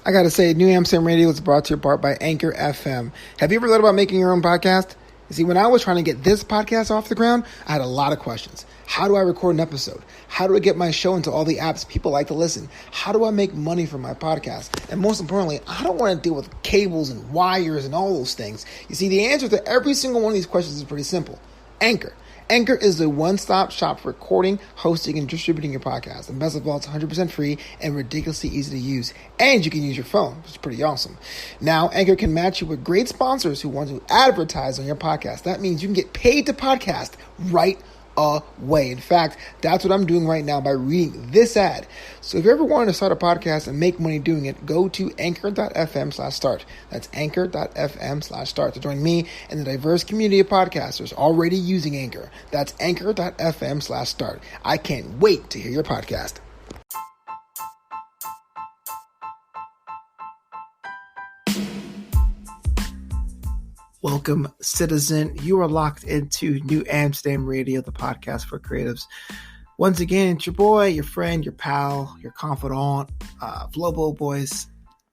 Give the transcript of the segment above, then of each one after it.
I gotta say, New Amsterdam Radio is brought to you in part by Anchor FM. Have you ever thought about making your own podcast? You see, when I was trying to get this podcast off the ground, I had a lot of questions. How do I record an episode? How do I get my show into all the apps people like to listen? How do I make money from my podcast? And most importantly, I don't want to deal with cables and wires and all those things. You see, the answer to every single one of these questions is pretty simple. Anchor. Anchor is the one-stop shop for recording, hosting, and distributing your podcast. And best of all, it's 100% free and ridiculously easy to use. And you can use your phone, which is pretty awesome. Now, Anchor can match you with great sponsors who want to advertise on your podcast. That means you can get paid to podcast right away. In fact, that's what I'm doing right now by reading this ad. So if you ever wanted to start a podcast and make money doing it, go to anchor.fm/start. That's anchor.fm/start to join me and the diverse community of podcasters already using Anchor. That's anchor.fm/start. I can't wait to hear your podcast. Welcome, citizen. You are locked into New Amsterdam Radio, the podcast for creatives. Once again, it's your boy, your friend, your pal, your confidant, Flobo Boyce,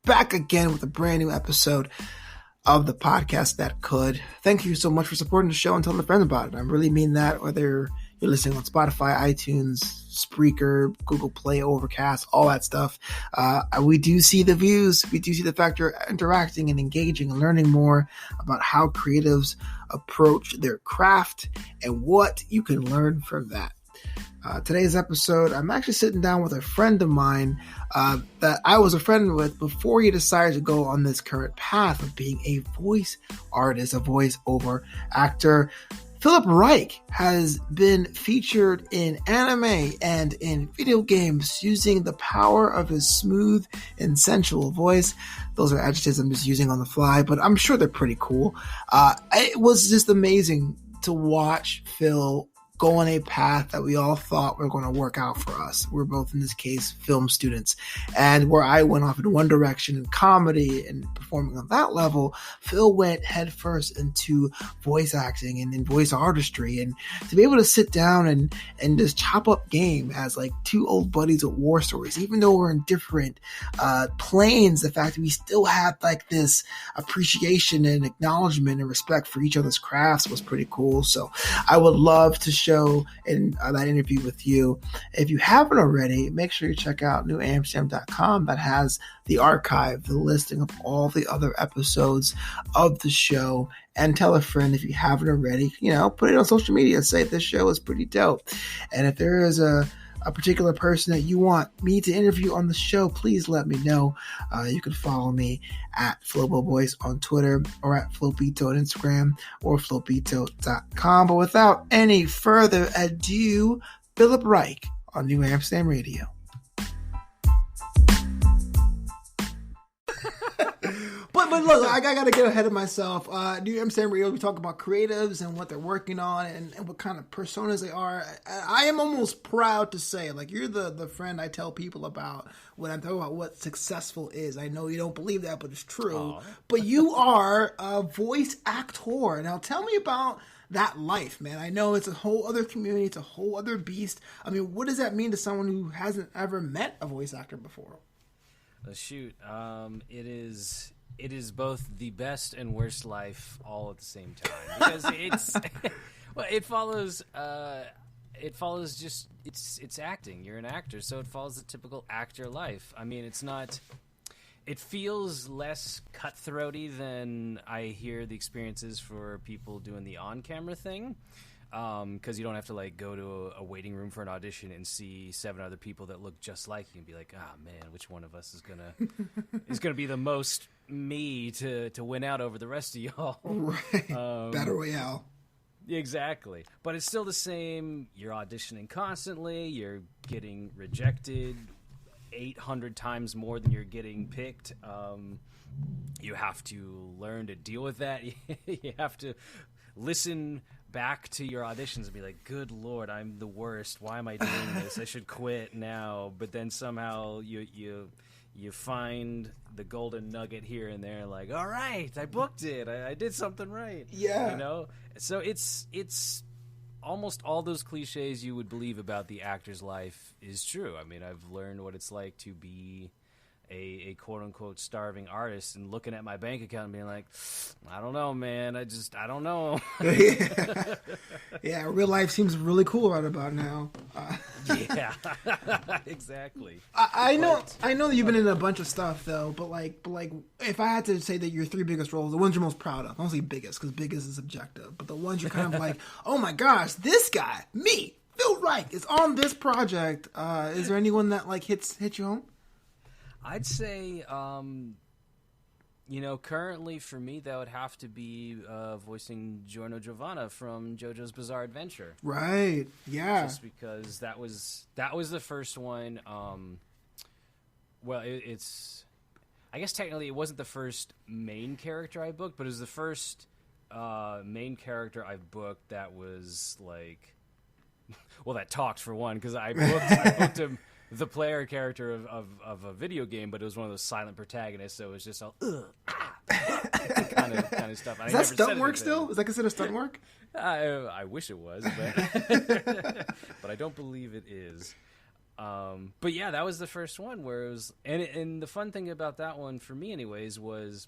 back again with a brand new episode of the podcast that could. Thank you so much for supporting the show and telling a friend about it. I really mean that, whether you're listening on Spotify, iTunes, Spreaker, Google Play, Overcast, all that stuff. We do see the views. We do see the fact you're interacting and engaging and learning more about how creatives approach their craft and what you can learn from that. Today's episode, I'm actually sitting down with a friend of mine that I was a friend with before he decided to go on this current path of being a voice artist, a voice-over actor. Phillip Reich has been featured in anime and in video games using the power of his smooth and sensual voice. Those are adjectives I'm just using on the fly, but I'm sure they're pretty cool. It was just amazing to watch Phill go on a path that we all thought were going to work out for us. We're both, in this case, film students. And where I went off in one direction in comedy and performing on that level, Phill went headfirst into voice acting and in voice artistry. And to be able to sit down and just chop up game as like two old buddies with war stories, even though we're in different planes, the fact that we still have like this appreciation and acknowledgement and respect for each other's crafts was pretty cool. So I would love to show in that interview with you. If you haven't already, make sure you check out newamsterdam.com. That has the archive, the listing of all the other episodes of the show, and tell a friend if you haven't already. Put it on social media. Say this show is pretty dope. And if there is a particular person that you want me to interview on the show, please let me know. You can follow me at Flobo Boyce on Twitter or at Flobito on Instagram or Flobito.com. But without any further ado, Phillip Reich on New Amsterdam Radio. But look, I got to get ahead of myself. New Amsterdam Radio, we talk about creatives and what they're working on and what kind of personas they are. I am almost proud to say, like, you're the friend I tell people about when I talk about what successful is. I know you don't believe that, but it's true. Aww. But you are a voice actor. Now, tell me about that life, man. I know it's a whole other community. It's a whole other beast. I mean, what does that mean to someone who hasn't ever met a voice actor before? Shoot. It is both the best and worst life all at the same time, because it follows just it's acting. You're an actor, so it follows the typical actor life. I mean, it feels less cutthroaty than I hear the experiences for people doing the on-camera thing. Because you don't have to like go to a waiting room for an audition and see 7 other people that look just like you and be like, man, which one of us is gonna be the most me to win out over the rest of y'all? Right. Battle Royale. Exactly. But it's still the same. You're auditioning constantly. You're getting rejected 800 times more than you're getting picked. You have to learn to deal with that. You have to listen back to your auditions and be like, good Lord, I'm the worst. Why am I doing this? I should quit now. But then somehow you find the golden nugget here and there, like, all right, I booked it. I did something right. Yeah. So it's almost all those cliches you would believe about the actor's life is true. I mean, I've learned what it's like to be a quote unquote starving artist and looking at my bank account and being like, I don't know, man. I don't know. Yeah, real life seems really cool right about now. Yeah, exactly. I know that you've been in a bunch of stuff though, but like, if I had to say that your 3 biggest roles, the ones you're most proud of, I don't say biggest because biggest is subjective, but the ones you're kind of like, oh my gosh, this guy, me, Phillip Reich, is on this project. Is there anyone that like hit you home? I'd say, currently for me, that would have to be voicing Giorno Giovanna from Jojo's Bizarre Adventure. Right. Yeah. Just because that was the first one. It's I guess technically it wasn't the first main character I booked, but it was the first main character I booked that was like, well, that talked for one, because I booked him. The player character of a video game, but it was one of those silent protagonists, so it was just all kind of stuff. Is that stunt work still? Is that considered stunt work? I wish it was, but but I don't believe it is. But yeah, that was the first one where it was, and the fun thing about that one for me, anyways, was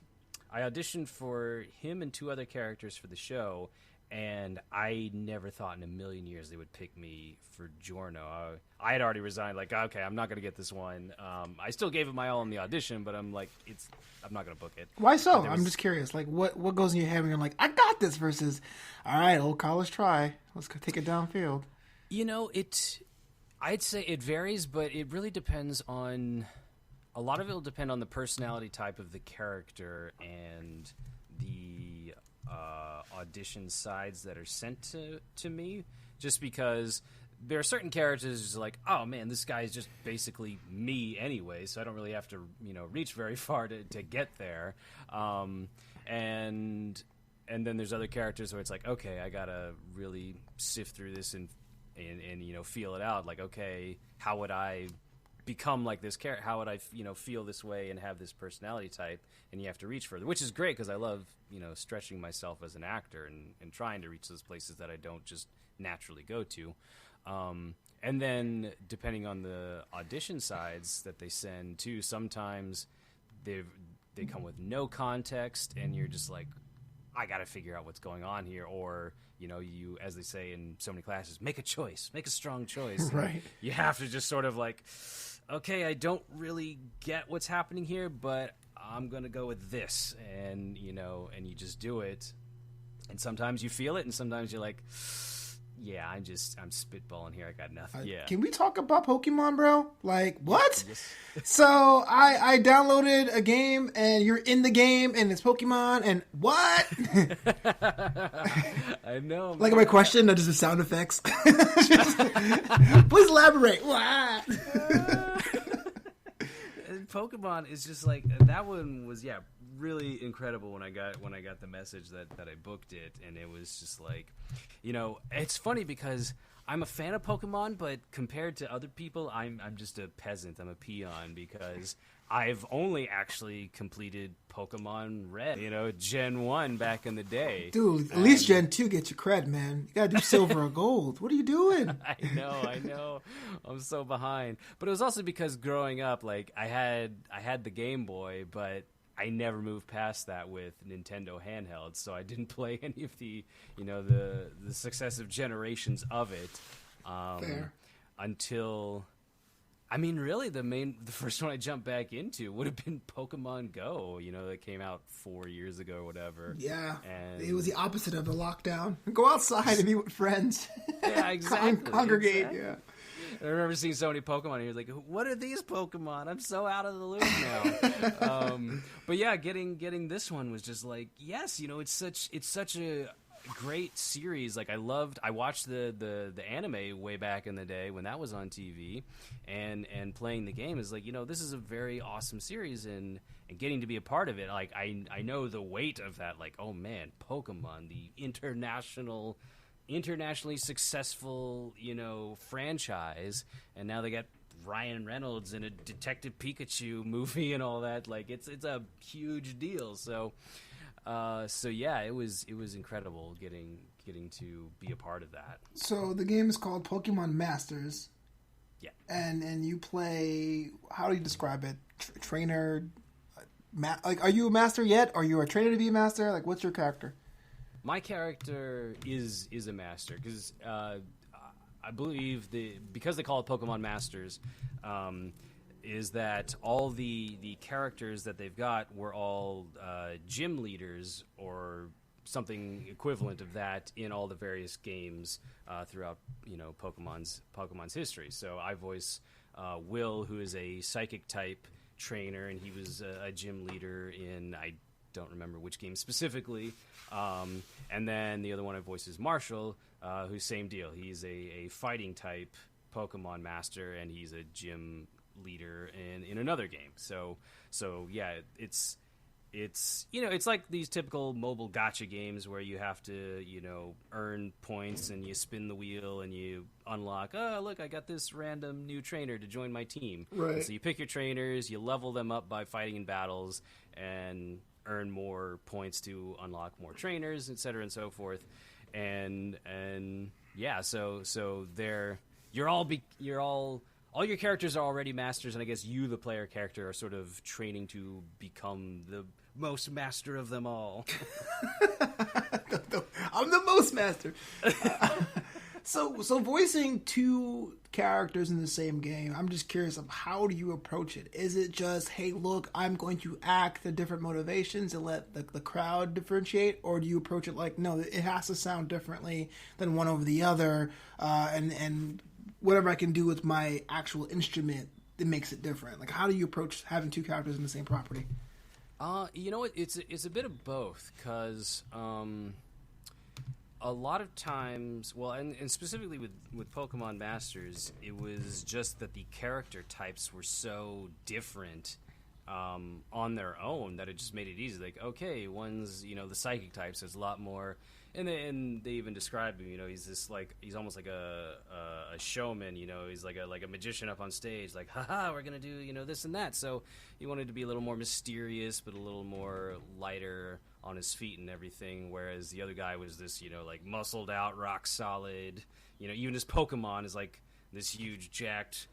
I auditioned for him and 2 other characters for the show. And I never thought in a million years they would pick me for Giorno. I had already resigned, like, okay, I'm not going to get this one. I still gave it my all in the audition, but I'm like, I'm not going to book it. Why so? I'm just curious. Like, what goes in your head when you're like, I got this, versus, all right, old college try. Let's go take it downfield. I'd say it varies, but it really depends on, a lot of it will depend on the personality type of the character and the audition sides that are sent to me, just because there are certain characters like, oh man, this guy is just basically me anyway, so I don't really have to reach very far to get there, and then there's other characters where it's like, okay, I gotta really sift through this and feel it out, like, okay, how would I become like this character? How would I, feel this way and have this personality type? And you have to reach further, which is great because I love, stretching myself as an actor and trying to reach those places that I don't just naturally go to. And then depending on the audition sides that they send too, sometimes they come with no context and you're just like, I got to figure out what's going on here. Or, you, as they say in so many classes, make a choice, make a strong choice. Right. You have to just sort of like, okay, I don't really get what's happening here, but I'm going to go with this. And, and you just do it. And sometimes you feel it, and sometimes you're like, yeah, I'm spitballing here. I got nothing. Yeah. Can we talk about Pokemon, bro? Like, what? Yes. So I downloaded a game, and you're in the game, and it's Pokemon, and what? I know. Like my question, just the sound effects. Please elaborate. What? Pokemon is just like, that one was, really incredible when I got the message that I booked it, and it was just like, it's funny because I'm a fan of Pokemon, but compared to other people, I'm just a peasant. I'm a peon because I've only actually completed Pokemon Red, Gen 1 back in the day. Dude, at least Gen 2 gets your cred, man. You gotta do silver or gold. What are you doing? I know. I'm so behind. But it was also because growing up, like, I had the Game Boy, but I never moved past that with Nintendo handhelds, so I didn't play any of the successive generations of it until, I mean, really the first one I jumped back into would have been Pokemon Go, that came out 4 years ago or whatever. Yeah, and it was the opposite of the lockdown. Go outside and meet with friends. Yeah, exactly. Congregate, exactly. Yeah. I remember seeing so many Pokemon, and he was like, what are these Pokemon? I'm so out of the loop now. But yeah, getting this one was just like, yes, it's such a great series. Like, I watched the anime way back in the day when that was on TV, and playing the game is like, this is a very awesome series, and getting to be a part of it, like, I know the weight of that, like, oh man, Pokemon, the internationally successful, franchise, and now they got Ryan Reynolds in a Detective Pikachu movie and all that. Like, it's a huge deal. So yeah, it was incredible getting to be a part of that. So the game is called Pokemon Masters. Yeah. And you play, how do you describe it? Trainer? Like, are you a master yet? Are you a trainer to be a master? Like, what's your character? My character is a master because I believe because they call it Pokemon Masters, is that all the characters that they've got were all gym leaders or something equivalent of that in all the various games throughout Pokemon's history. So I voice Will, who is a psychic type trainer, and he was a gym leader in, I don't remember which game specifically. And then the other one I voice is Marshall, who's same deal. He's a fighting type Pokemon master, and he's a gym leader in another game. So yeah, it's it's like these typical mobile gacha games where you have to earn points and you spin the wheel and you unlock, oh look, I got this random new trainer to join my team. Right. And so you pick your trainers, you level them up by fighting in battles and earn more points to unlock more trainers, etc. and so forth. And yeah, so all your characters are already masters, and I guess you, the player character, are sort of training to become the most master of them all. I'm the most master. So voicing two characters in the same game, I'm just curious of how do you approach it? Is it just, hey, look, I'm going to act the different motivations and let the crowd differentiate? Or do you approach it like, no, it has to sound differently than one over the other, and whatever I can do with my actual instrument, it makes it different? Like, how do you approach having two characters in the same property? You know what? It's a bit of both, because a lot of times, well, and specifically with Pokemon Masters, it was just that the character types were so different on their own that it just made it easy. Like, okay, one's the psychic types. There's a lot more. And they even described him. He's almost like a showman. He's like a magician up on stage. Like, haha, we're gonna do this and that. So he wanted to be a little more mysterious, but a little more lighter on his feet and everything. Whereas the other guy was this, like muscled out, rock solid. Even his Pokemon is like this huge, jacked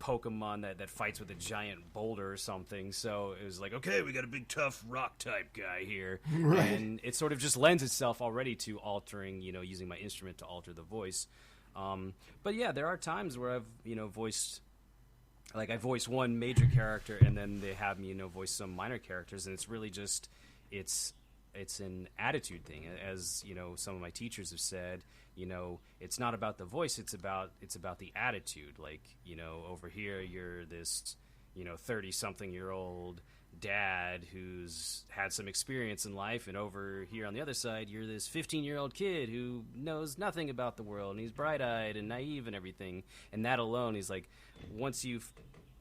Pokemon that fights with a giant boulder or something. So it was like, okay, we got a big tough rock type guy here. Right. And it sort of just lends itself already to altering, using my instrument to alter the voice. But yeah, there are times where I've voiced, like I voice one major character and then they have me voice some minor characters, and it's really just it's an attitude thing. As some of my teachers have said, it's not about the voice, it's about the attitude. Like, over here you're this 30-something-year-old dad who's had some experience in life, and over here on the other side you're this 15-year-old kid who knows nothing about the world, and he's bright-eyed and naive and everything. And that alone is like, once you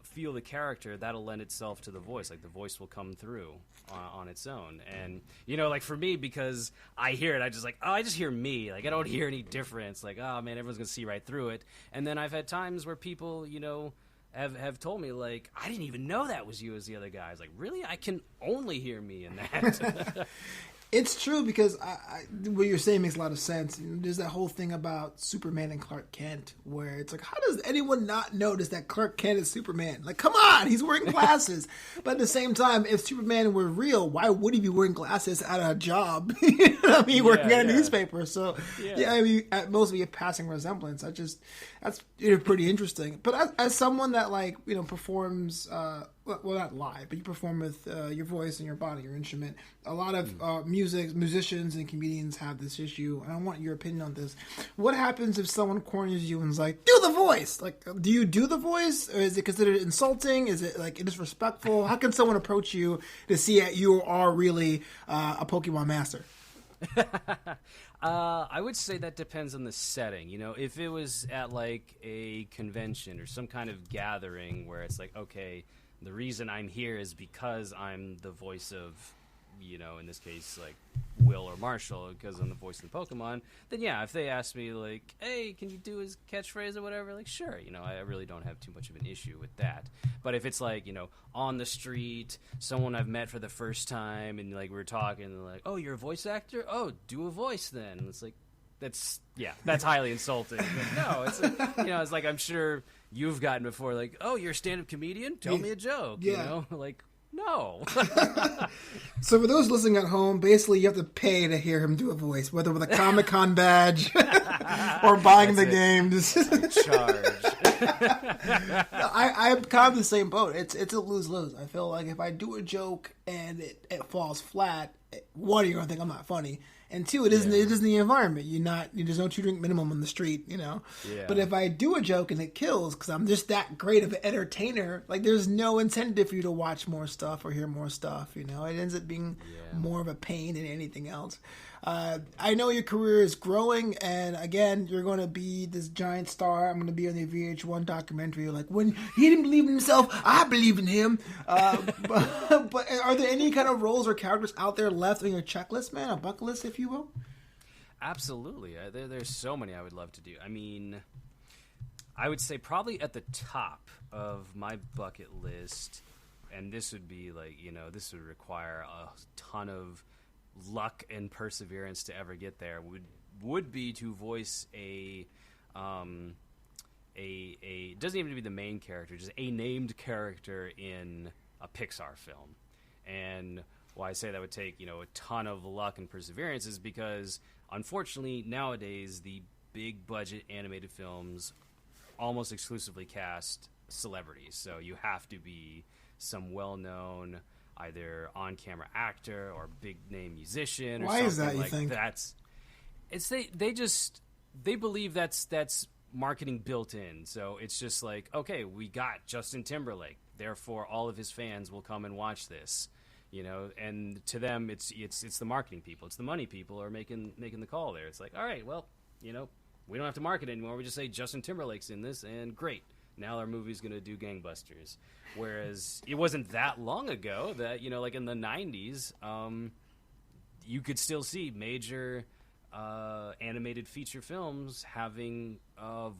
feel the character, that'll lend itself to the voice. Like, the voice will come through on its own. And like for me, because I hear it, I just hear me. Like, I don't hear any difference. Like, oh man, everyone's gonna see right through it. And then I've had times where people have told me, like, I didn't even know that was you as the other guy. I was like, really? I can only hear me in that. It's true, because what you're saying makes a lot of sense. There's that whole thing about Superman and Clark Kent, where it's like, how does anyone not notice that Clark Kent is Superman? Like, come on, he's wearing glasses. But at the same time, if Superman were real, why would he be wearing glasses at a job? Working at a newspaper. So, at most be a passing resemblance. That's pretty interesting. But as someone that performs, well, not live, but you perform with your voice and your body, your instrument. A lot of musicians and comedians have this issue, and I want your opinion on this. What happens if someone corners you and is like, do the voice? Like, do you do the voice, or is it considered insulting? Is it like disrespectful? How can someone approach you to see that you are really a Pokemon master? I would say that depends on the setting. If it was at like a convention or some kind of gathering where it's like, okay, the reason I'm here is because I'm the voice of, in this case, like Will or Marshall, because I'm the voice of the Pokemon, then yeah, if they ask me like, hey, can you do his catchphrase or whatever, like, sure, I really don't have too much of an issue with that. But if it's like, on the street, someone I've met for the first time, and like we're talking, and they're like, oh, you're a voice actor? Oh, do a voice then. And it's like, that's highly insulting. But no, it's like, it's like, I'm sure, you've gotten before, like, oh, you're a stand-up comedian? Tell me a joke, you know? Like, no. So for those listening at home, basically you have to pay to hear him do a voice, whether with a Comic-Con badge or buying the game. Charge. I'm kind of the same boat. It's a lose-lose. I feel like if I do a joke and it falls flat, one, you're going to think I'm not funny. And two, it isn't the environment. There's no 2 drink minimum on the street, you know? Yeah. But if I do a joke and it kills because I'm just that great of an entertainer, like there's no incentive for you to watch more stuff or hear more stuff, you know? It ends up being more of a pain than anything else. I know your career is growing, and again, you're going to be this giant star. I'm going to be on the VH1 documentary. Like, when he didn't believe in himself, I believe in him. But are there any kind of roles or characters out there left on your checklist, man? A bucket list, if you will? Absolutely. There's so many I would love to do. I mean, I would say probably at the top of my bucket list, and this would be like, you know, this would require a ton of luck and perseverance to ever get there, would be to voice a doesn't even have to be the main character, just a named character in a Pixar film. And why I say that would take, you know, a ton of luck and perseverance is because unfortunately nowadays the big budget animated films almost exclusively cast celebrities, so you have to be some well-known either on-camera actor or big-name musician or something. Why is that, like you think? They believe that's marketing built in. So it's just like, okay, we got Justin Timberlake, therefore all of his fans will come and watch this, you know. And to them, it's the marketing people, it's the money people are making the call there. It's like, all right, well, you know, we don't have to market anymore. We just say Justin Timberlake's in this, and great. Now our movie's going to do gangbusters. Whereas it wasn't that long ago that, you know, like in the 90s, you could still see major animated feature films having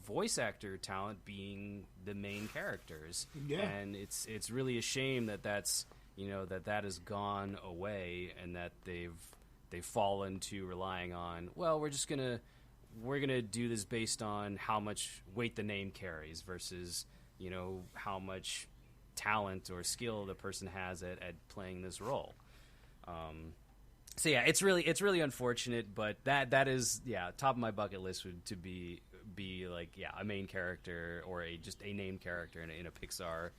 voice actor talent being the main characters. Yeah. And it's really a shame that has gone away, and that they've fallen to relying on, well, we're gonna do this based on how much weight the name carries versus, you know, how much talent or skill the person has at playing this role. So yeah, it's really unfortunate, but that is top of my bucket list would to be like a main character or just a named character in a Pixar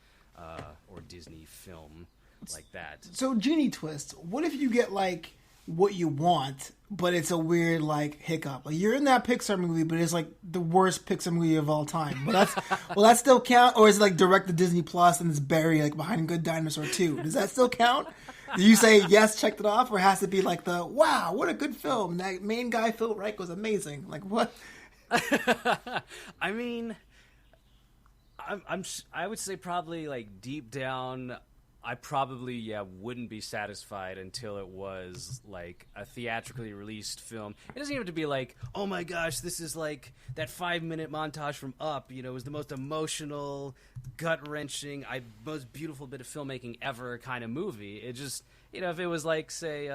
or Disney film like that. So Genie twist. What if you get like what you want, but it's a weird like hiccup? Like you're in that Pixar movie, but it's like the worst Pixar movie of all time. Will that still count, or is it like direct to Disney Plus and it's buried like behind Good Dinosaur 2? Does that still count? Do you say yes, checked it off, or has it be like the wow, what a good film? That main guy Phillip Reich was amazing. Like what? I mean, I would say probably like deep down, I probably wouldn't be satisfied until it was like a theatrically released film. It doesn't even have to be like, oh my gosh, this is like that 5-minute montage from Up. You know, it was the most emotional, gut-wrenching, most beautiful bit of filmmaking ever kind of movie. It just, you know, if it was like, say,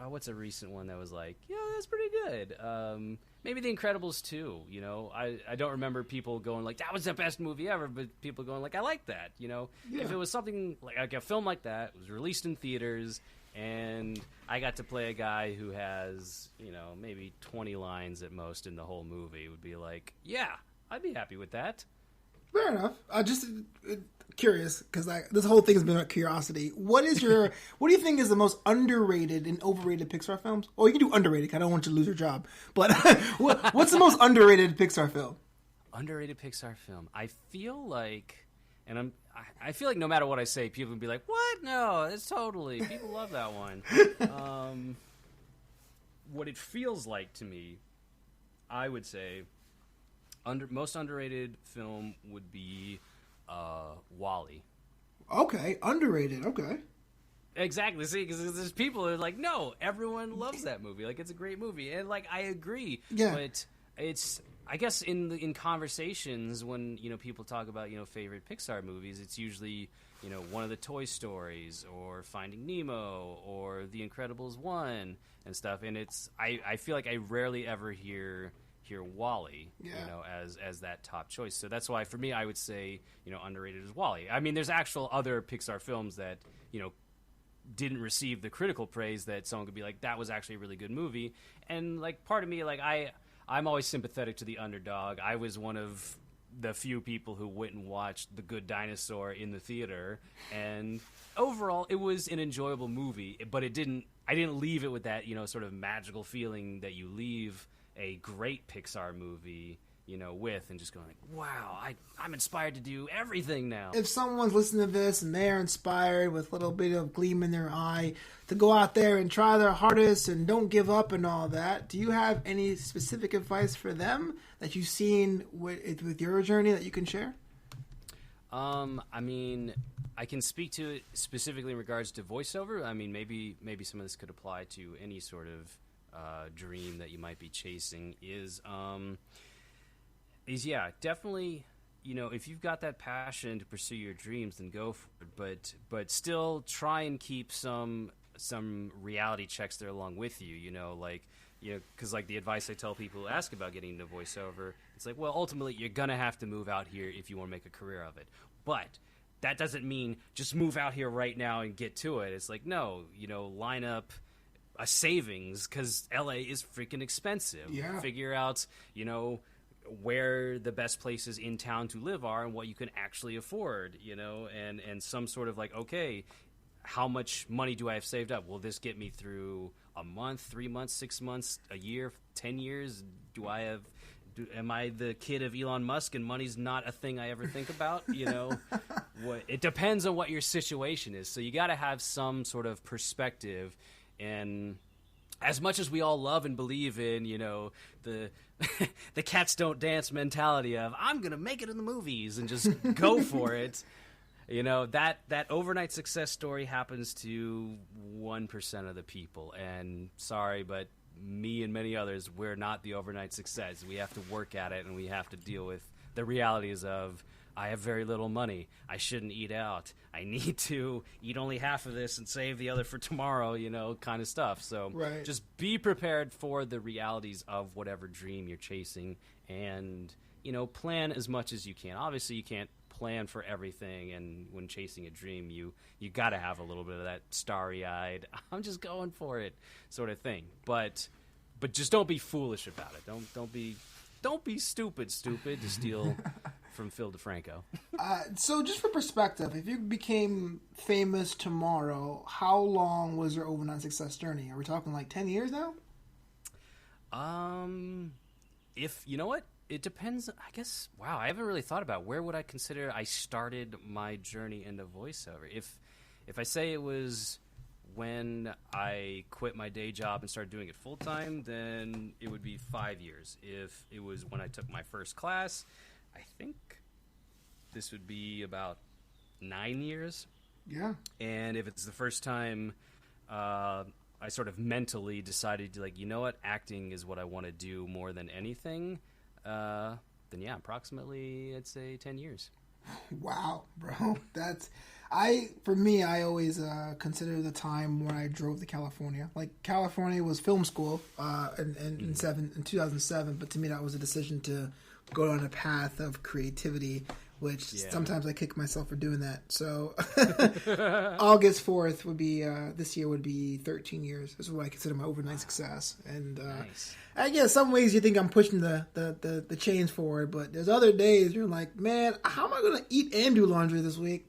what's a recent one that was like, yeah, that's pretty good. Maybe The Incredibles 2, you know. I don't remember people going like, that was the best movie ever, but people going like, I like that, you know. Yeah. If it was something like a film like that, was released in theaters, and I got to play a guy who has, you know, maybe 20 lines at most in the whole movie, would be like, yeah, I'd be happy with that. Fair enough. I just curious because this whole thing has been about curiosity. What do you think is the most underrated and overrated Pixar films? Or you can do underrated, because I don't want you to lose your job. But what's the most underrated Pixar film? Underrated Pixar film. I feel like, and I feel like no matter what I say, people will be like, "What? No, it's totally people love that one." What it feels like to me, I would say, most underrated film would be WALL-E. Okay, underrated. Okay. Exactly. See, because there's people that are like, no, everyone loves that movie. Like, it's a great movie, and like I agree. Yeah. But it's, I guess, in conversations when, you know, people talk about, you know, favorite Pixar movies, it's usually, you know, one of the Toy Stories or Finding Nemo or The Incredibles 1 and stuff. And it's I feel like I rarely ever hear hear Wall-E, as that top choice. So that's why, for me, I would say, underrated is Wall-E. I mean, there's actual other Pixar films that, didn't receive the critical praise that someone could be like, that was actually a really good movie. And, like, part of me, like, I'm always sympathetic to the underdog. I was one of the few people who went and watched The Good Dinosaur in the theater, and overall it was an enjoyable movie, but I didn't leave it with that, sort of magical feeling that you leave a great Pixar movie, with, and just going like, wow, I'm inspired to do everything now. If someone's listening to this and they're inspired with a little bit of gleam in their eye to go out there and try their hardest and don't give up and all that, do you have any specific advice for them that you've seen with your journey that you can share? I mean, I can speak to it specifically in regards to voiceover. I mean, maybe some of this could apply to any sort of dream that you might be chasing. Yeah, definitely, if you've got that passion to pursue your dreams, then go for it. But still try and keep some reality checks there along with you. Because like the advice I tell people who ask about getting into voiceover, it's like, well, ultimately you're gonna have to move out here if you want to make a career of it. But that doesn't mean just move out here right now and get to it. It's like, no, line up a savings, because LA is freaking expensive. Yeah. Figure out, where the best places in town to live are and what you can actually afford, and some sort of like, okay, how much money do I have saved up? Will this get me through a month, 3 months, 6 months, a year, 10 years? Am I the kid of Elon Musk and money's not a thing I ever think about? It depends on what your situation is. So you got to have some sort of perspective. And as much as we all love and believe in, the the cats don't dance mentality of I'm going to make it in the movies and just go for it, that overnight success story happens to 1% of the people. And sorry, but me and many others, we're not the overnight success. We have to work at it, and we have to deal with the realities of, I have very little money. I shouldn't eat out. I need to eat only half of this and save the other for tomorrow, kind of stuff. So Just be prepared for the realities of whatever dream you're chasing, and, plan as much as you can. Obviously, you can't plan for everything, and when chasing a dream, you got to have a little bit of that starry-eyed, I'm just going for it sort of thing. But just don't be foolish about it. Don't be stupid to steal from Phil DeFranco. So just for perspective, if you became famous tomorrow, how long was your overnight success journey? Are we talking like 10 years now? If you know what? It depends, I guess. Wow, I haven't really thought about where would I consider I started my journey into voiceover. If I say it was when I quit my day job and started doing it full time, then it would be 5 years. If it was when I took my first class, I think this would be about 9 years. Yeah. And if it's the first time I sort of mentally decided to, like, you know what, acting is what I want to do more than anything, then yeah, approximately, I'd say 10 years. Wow, bro. For me, I always consider the time when I drove to California. Like, California was film school in 2007, but to me that was a decision to go down a path of creativity, which sometimes I kick myself for doing that. So August 4th would be, this year would be 13 years. This is what I consider my overnight success. And nice. I guess some ways you think I'm pushing the chains forward, but there's other days you're like, man, how am I going to eat and do laundry this week?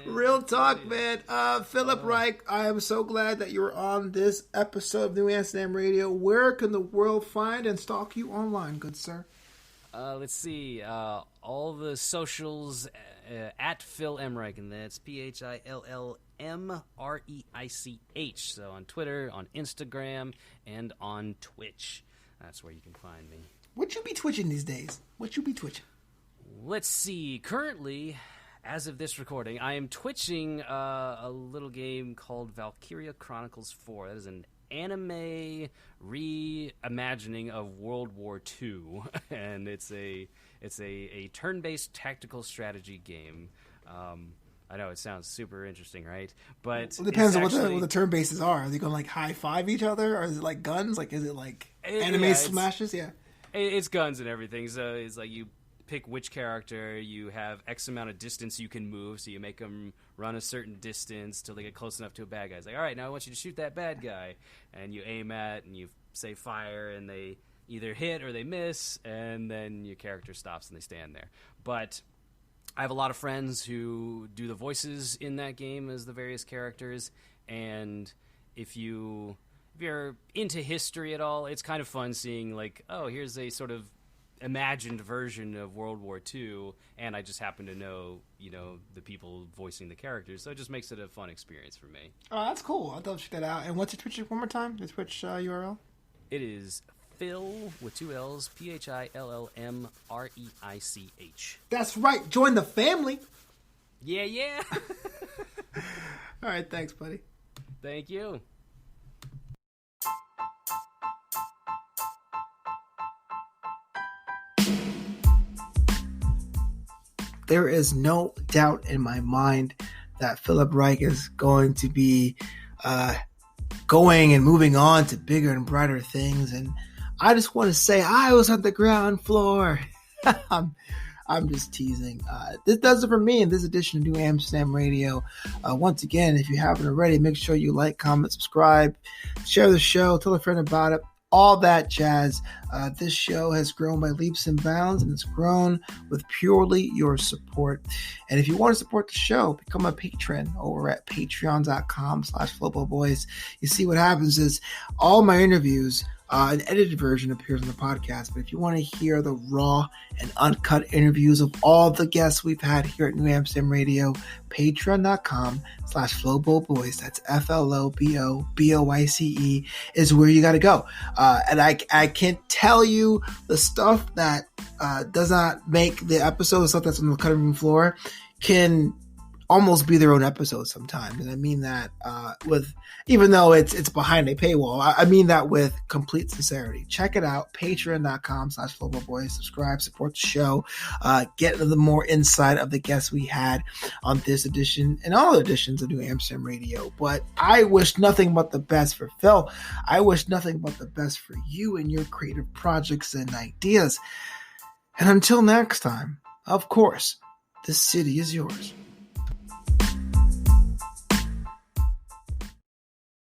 Real talk, man. Phillip Reich, I am so glad that you're on this episode of New Amsterdam Radio. Where can the world find and stalk you online, good sir? Let's see. All the socials at Phill Reich, and that's PhillMreich. So on Twitter, on Instagram, and on Twitch. That's where you can find me. What you be twitching these days? Let's see. Currently, as of this recording, I am twitching a little game called Valkyria Chronicles 4. That is an anime reimagining of World War II, and it's a turn-based tactical strategy game. I know it sounds super interesting, right? But it depends on what the turn bases are. Are they going to like high five each other, or is it like guns? Like, is it like anime smashes? Yeah, it's guns and everything. So it's like you pick which character, you have X amount of distance you can move, so you make them run a certain distance till they get close enough to a bad guy. It's like, all right, now I want you to shoot that bad guy, and you aim at and you say fire, and they either hit or they miss, and then your character stops and they stand there. But I have a lot of friends who do the voices in that game as the various characters, and if you're into history at all, it's kind of fun seeing, like, oh, here's a sort of imagined version of World War II, and I just happen to know, the people voicing the characters, so it just makes it a fun experience for me. Oh, that's cool. I'll check that out. And what's your Twitch one more time? The Twitch URL? It is Phill with 2 L's, PhillMreich. That's right. Join the family. Yeah. All right. Thanks, buddy. Thank you. There is no doubt in my mind that Phillip Reich is going to be going and moving on to bigger and brighter things. And I just want to say I was on the ground floor. I'm just teasing. This does it for me in this edition of New Amsterdam Radio. Once again, if you haven't already, make sure you like, comment, subscribe, share the show, tell a friend about it. All that jazz. This show has grown by leaps and bounds, and it's grown with purely your support. And if you want to support the show, become a patron over at patreon.com/Flobo Boyce. You see, what happens is all my interviews, an edited version appears on the podcast, but if you want to hear the raw and uncut interviews of all the guests we've had here at New Amsterdam Radio, patreon.com/Flobo Boyce, that's FLOBOBOYCE, is where you got to go. And I can't tell you the stuff that does not make the episode, the stuff that's on the cutting room floor, can almost be their own episode sometimes. And I mean that with, even though it's behind a paywall, I mean that with complete sincerity. Check it out, patreon.com/Flobo Boyce. Subscribe, support the show, get the more insight of the guests we had on this edition and all editions of New Amsterdam Radio. But I wish nothing but the best for Phill. I wish nothing but the best for you and your creative projects and ideas. And until next time, of course, this city is yours.